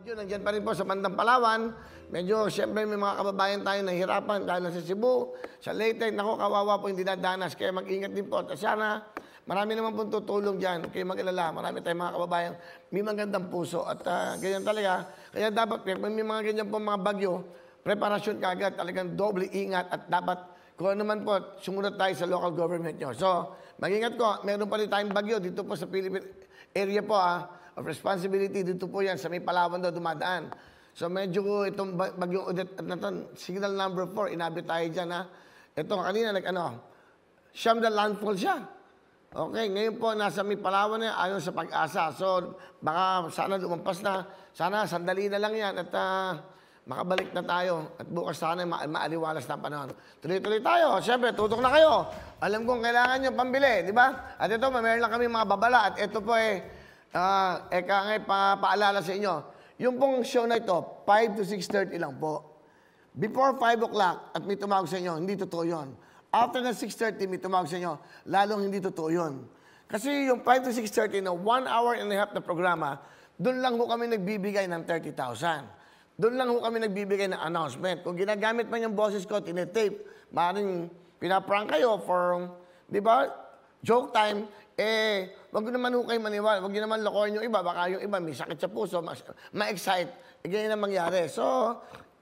Nandiyan pa rin po sa bandang Palawan. Medyo, siyempre, may mga kababayan tayo nahihirapan dahil sa Cebu, sa Leyte. Naku, kawawa po yung dinadanas. Kaya mag-ingat din po. At sana, marami naman po tutulong dyan. Kaya mag-alala. Marami tayong mga kababayan. May magandang puso. At ganyan talaga. Kaya dapat, may mga ganyan po mga bagyo, preparasyon kagad. Talagang doble ingat. At dapat, kung ano naman po, sumunod tayo sa local government nyo. So, mag-ingat ko. Meron pa rin tayong bagyo dito po sa Philippine area po, of responsibility. Dito po yan, sa may Palawan daw dumadaan. So medyo itong bagyong Odette at naton, signal number 4, inabot tayo dyan ha. Ito kanina, siyam na landfall siya. Okay, ngayon po, nasa may Palawan na ayon sa Pag-asa. So baka sana lumampas na, sana sandali na lang yan at makabalik na tayo. At bukas sana maaliwalas na panahon. Tuloy-tuloy tayo. Siyempre, tutok na kayo. Alam kong kailangan nyo pambili, di ba? At ito, mayroon lang kami mga babala. At ito po paalala sa inyo. Yung pong show na ito, 5 to 6:30 lang po. Before 5 o'clock at may tumawag sa inyo, hindi totoo yun. After na 6:30, may tumawag sa inyo, lalong hindi totoo yun. Kasi yung 5 to 6:30 na 1 hour and a half na programa, doon lang ho kami nagbibigay ng 30,000. Doon lang ho kami nagbibigay ng announcement. Kung ginagamit man yung boses ko, tinetape, maaaring pinaprank kayo for, di ba, joke time, wag naman ho kayo maniwala, wag nyo naman lokohin yung iba, baka yung iba may sakit sa puso, ma-excite, ganyan na mangyari. So,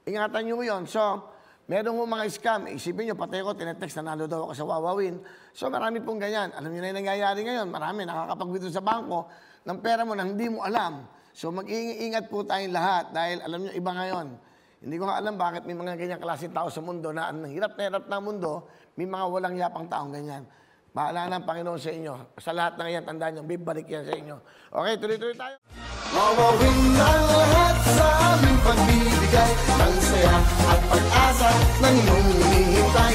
ingatan nyo yun. So, meron ho mga scam, isipin nyo, pati ako, tinetext, nanalo daw ako sa Wawawin. So, marami pong ganyan. Alam nyo na yung nangyayari ngayon, marami nakakapag-withdraw sa bangko ng pera mo na hindi mo alam. So, mag-iingat po tayong lahat dahil alam nyo, iba ngayon. Hindi ko nga alam bakit may mga ganyang klase tao sa mundo na ang hirap na hirap na mundo, may mga walang yapang taong ganyan. Bahala na ang Panginoon sa inyo. Sa lahat ng yan, tandaan nyo, bibalik yan sa inyo. Okay, tuloy-tuloy tayo. Mawawin ang lahat sa aming pagbibigay ng saya at pag-asa ng iyong hinihintay.